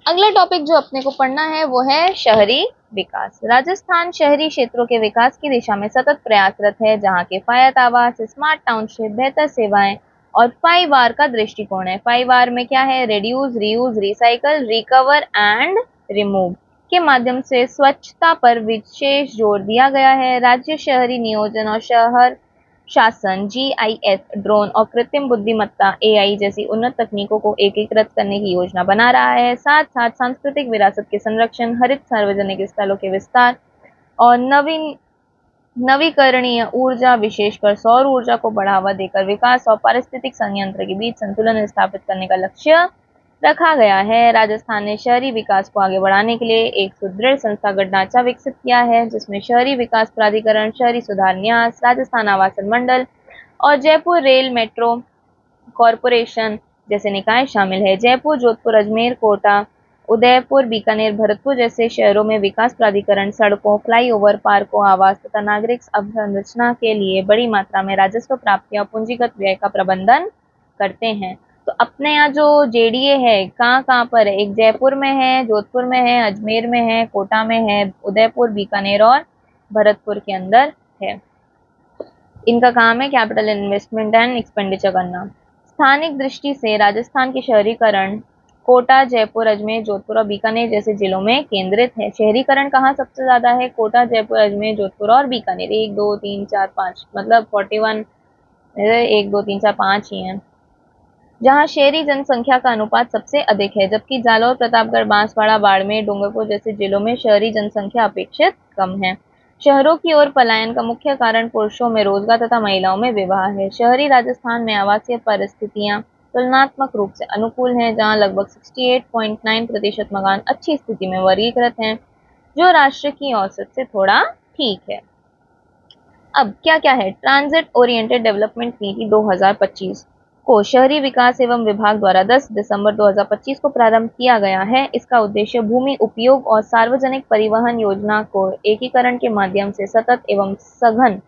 अगला टॉपिक जो अपने को पढ़ना है वो है शहरी विकास। राजस्थान शहरी क्षेत्रों के विकास की दिशा में सतत प्रयासरत है, जहां किफायत आवास, स्मार्ट टाउनशिप, बेहतर सेवाएं और 5R का दृष्टिकोण है। 5R में क्या है? Reduce, reuse, recycle, recover and remove के माध्यम से स्वच्छता पर विशेष जोर दिया गया है। राज्य शहरी नियोजन और शहर शासन जीआईएस, ड्रोन और कृत्रिम बुद्धिमत्ता एआई जैसी उन्नत तकनीकों को एकीकृत करने की योजना बना रहा है। साथ साथ सांस्कृतिक विरासत के संरक्षण, हरित सार्वजनिक स्थलों के विस्तार और नवीकरणीय ऊर्जा, विशेषकर सौर ऊर्जा को बढ़ावा देकर विकास और पारिस्थितिक संयंत्र के बीच संतुलन स्थापित करने का लक्ष्य रखा गया है। राजस्थान ने शहरी विकास को आगे बढ़ाने के लिए एक सुदृढ़ संस्थागत ढांचा विकसित किया है, जिसमें शहरी विकास प्राधिकरण, शहरी सुधार न्यास, राजस्थान आवासन मंडल और जयपुर रेल मेट्रो कॉरपोरेशन जैसे निकाय शामिल है। जयपुर, जोधपुर, अजमेर, कोटा, उदयपुर, बीकानेर, भरतपुर जैसे शहरों में विकास प्राधिकरण सड़कों, फ्लाईओवर, पार्कों, आवास तथा नागरिक अवसंरचना के लिए बड़ी मात्रा में राजस्व प्राप्ति और पूंजीगत व्यय का प्रबंधन करते हैं। तो अपने यहाँ जो जेडीए है कहाँ कहाँ पर है? एक जयपुर में है, जोधपुर में है, अजमेर में है, कोटा में है, उदयपुर, बीकानेर और भरतपुर के अंदर है। इनका काम है कैपिटल इन्वेस्टमेंट एंड एक्सपेंडिचर करना। स्थानिक दृष्टि से राजस्थान के शहरीकरण कोटा, जयपुर, अजमेर, जोधपुर और बीकानेर जैसे जिलों में केंद्रित है। शहरीकरण कहाँ सबसे ज्यादा है? कोटा, जयपुर, अजमेर, जोधपुर और बीकानेर। 1 2 3 4 5 मतलब 41, 1 2 3 4 5 ही है, जहां शहरी जनसंख्या का अनुपात सबसे अधिक है, जबकि जालौर, प्रतापगढ़, बांसवाड़ा, बाड़मेर, डूंगरपुर जैसे जिलों में शहरी जनसंख्या अपेक्षित कम है। शहरों की ओर पलायन का मुख्य कारण पुरुषों में रोजगार तथा महिलाओं में विवाह है। शहरी राजस्थान में आवासीय परिस्थितियां तुलनात्मक रूप से अनुकूल हैं, जहां लगभग 68.9% मकान अच्छी स्थिति में वर्गीकृत हैं, जो राष्ट्र की औसत से थोड़ा ठीक है। अब क्या क्या है? ट्रांजिट ओरिएंटेड डेवलपमेंट नीति 2025 को शहरी विकास एवं विभाग द्वारा 10 दिसंबर 2025 को प्रारंभ किया गया है। इसका उद्देश्य भूमि उपयोग और सार्वजनिक परिवहन योजना को एकीकरण के माध्यम से सतत एवं सघन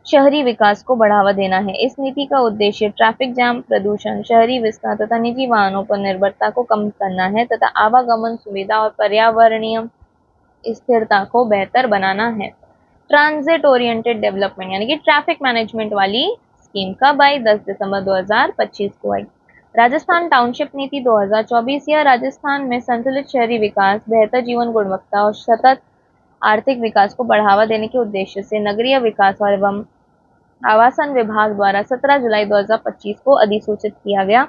शहरी विकास को बढ़ावा देना है। इस नीति का उद्देश्य ट्रैफिक जाम, प्रदूषण, शहरी विस्तार तथा निजी वाहनों पर निर्भरता को कम करना है तथा आवागमन सुविधा और पर्यावरणीय स्थिरता को बेहतर बनाना है। ट्रांजिट ओरिएंटेड डेवलपमेंट यानी कि ट्रैफिक मैनेजमेंट वाली स्कीम कब आई? 10 दिसंबर 2025 को आई। राजस्थान टाउनशिप नीति 2024 यह राजस्थान में संतुलित शहरी विकास, बेहतर जीवन गुणवत्ता और सतत आर्थिक विकास को बढ़ावा देने के उद्देश्य से नगरीय विकास और एवं आवासन विभाग द्वारा 17 जुलाई 2025 को अधिसूचित किया गया।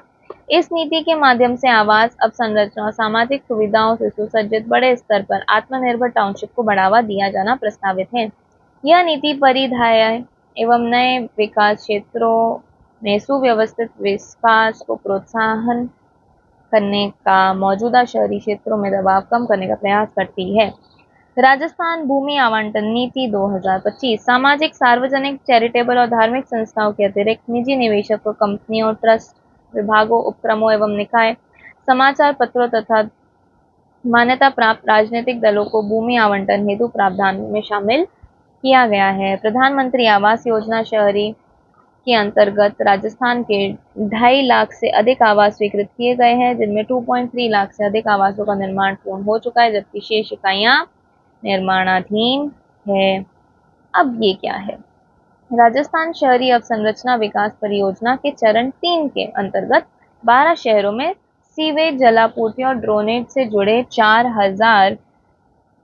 इस नीति के माध्यम से आवास, अवसंरचना और सामाजिक सुविधाओं से सुसज्जित बड़े स्तर पर आत्मनिर्भर टाउनशिप को बढ़ावा दिया जाना प्रस्तावित है। यह नीति परिधाय एवं नए विकास क्षेत्रों में सुव्यवस्थित विकास को प्रोत्साहन करने का मौजूदा शहरी क्षेत्रों में दबाव कम करने का प्रयास करती है। राजस्थान भूमि आवंटन नीति 2025 सामाजिक, सार्वजनिक, चैरिटेबल और धार्मिक संस्थाओं के अतिरिक्त निजी निवेशकों, कंपनियों, ट्रस्ट, विभागों, उपक्रमों एवं निकाय, समाचार पत्रों तथा मान्यता प्राप्त राजनीतिक दलों को भूमि आवंटन हेतु प्रावधान में शामिल किया गया है। प्रधानमंत्री आवास योजना शहरी के अंतर्गत राजस्थान के 2.5 लाख से अधिक आवास स्वीकृत किए गए हैं, जिनमें 2.3 लाख से अधिक आवासों का निर्माण पूर्ण हो चुका है, जबकि शेष इकाइयां निर्माणाधीन है। अब ये क्या है? राजस्थान शहरी अवसंरचना विकास परियोजना के चरण 3 के अंतर्गत 12 शहरों में सीवेज, जलापूर्ति और ड्रोनेज से जुड़े 4000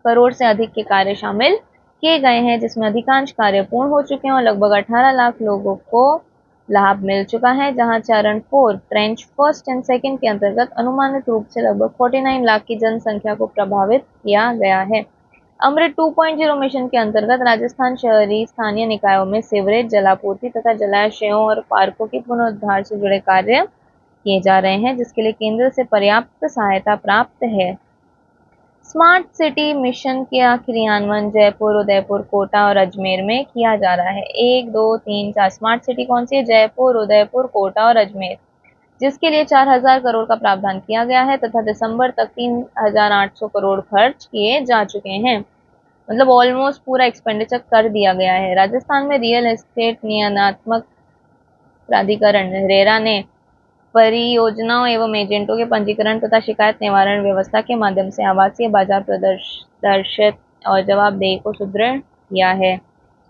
करोड़ से अधिक के कार्य शामिल किए गए हैं, जिसमें अधिकांश कार्य पूर्ण हो चुके हैं और लगभग 18 लाख लोगों को लाभ मिल चुका है। जहां चरण 4 ट्रेंच फर्स्ट एंड सेकंड के अंतर्गत अनुमानित रूप से लगभग 49 लाख की जनसंख्या को प्रभावित किया गया है। अमृत 2.0 मिशन के अंतर्गत राजस्थान शहरी स्थानीय निकायों में सीवरेज, जलापूर्ति तथा जलाशयों और पार्कों के पुनरुद्धार से जुड़े कार्य किए जा रहे हैं, जिसके लिए केंद्र से पर्याप्त सहायता प्राप्त है। स्मार्ट सिटी मिशन का क्रियान्वयन जयपुर, उदयपुर, कोटा और अजमेर में किया जा रहा है। 1 2 3 4 स्मार्ट सिटी कौन सी है? जयपुर, उदयपुर, कोटा और अजमेर, जिसके लिए 4000 करोड़ का प्रावधान किया गया है तथा दिसंबर तक 3800 करोड़ खर्च किए जा चुके हैं। मतलब ऑलमोस्ट पूरा एक्सपेंडिचर कर दिया गया है। राजस्थान में रियल एस्टेट नियामक प्राधिकरण रेरा ने परियोजनाओं एवं एजेंटों के पंजीकरण तथा शिकायत निवारण व्यवस्था के माध्यम से आवासीय बाजार प्रदर्शित और जवाबदेही को सुदृढ़ किया है।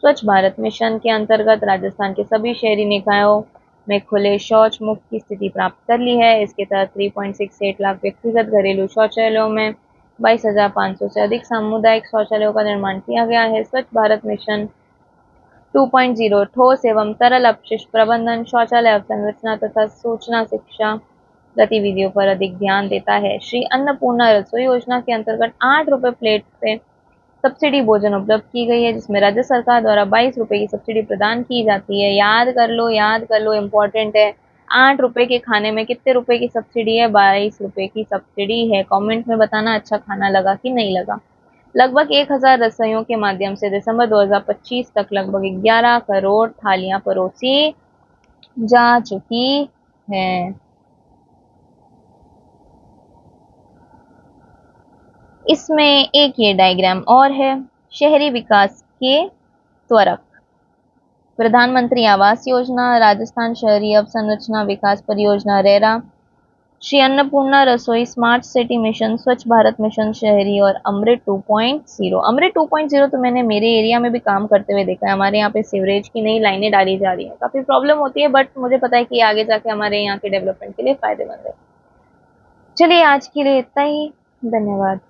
स्वच्छ भारत मिशन के अंतर्गत राजस्थान के सभी शहरी निकायों में खुले शौच मुक्त की स्थिति प्राप्त कर ली है। इसके तहत 3.68 लाख व्यक्तिगत घरेलू शौचालयों में 22,500 से अधिक सामुदायिक शौचालयों का निर्माण किया गया है। स्वच्छ भारत मिशन 2.0 ठोस एवं तरल अपशिष्ट प्रबंधन, शौचालय अवसंरचना तथा सूचना शिक्षा गतिविधियों पर अधिक ध्यान देता है। श्री अन्नपूर्णा रसोई योजना के अंतर्गत 8 रुपए प्लेट पे सब्सिडी भोजन उपलब्ध की गई है, जिसमें राज्य सरकार द्वारा 22 रुपए की सब्सिडी प्रदान की जाती है। याद कर लो, इम्पोर्टेंट है। 8 रुपए के खाने में कितने रुपए की सब्सिडी है? 22 रुपए की सब्सिडी है। कमेंट में बताना अच्छा खाना लगा कि नहीं लगा। लगभग 1000 रसोइयों के माध्यम से दिसंबर 2025 तक लगभग 11 करोड़ थालियां परोसी जा चुकी है। इसमें एक ये डायग्राम और है, शहरी विकास के त्वरक। प्रधानमंत्री आवास योजना, राजस्थान शहरी अवसंरचना विकास परियोजना रेरा, श्री अन्नपूर्णा रसोई, स्मार्ट सिटी मिशन, स्वच्छ भारत मिशन शहरी और अमृत 2.0। अमृत 2.0 तो मैंने मेरे एरिया में भी काम करते हुए देखा है। हमारे यहाँ पे सीवरेज की नई लाइनें डाली जा रही है, काफी प्रॉब्लम होती है, बट मुझे पता है कि आगे जाके हमारे यहाँ के डेवलपमेंट के लिए फायदेमंद है। चलिए आज के लिए इतना ही, धन्यवाद।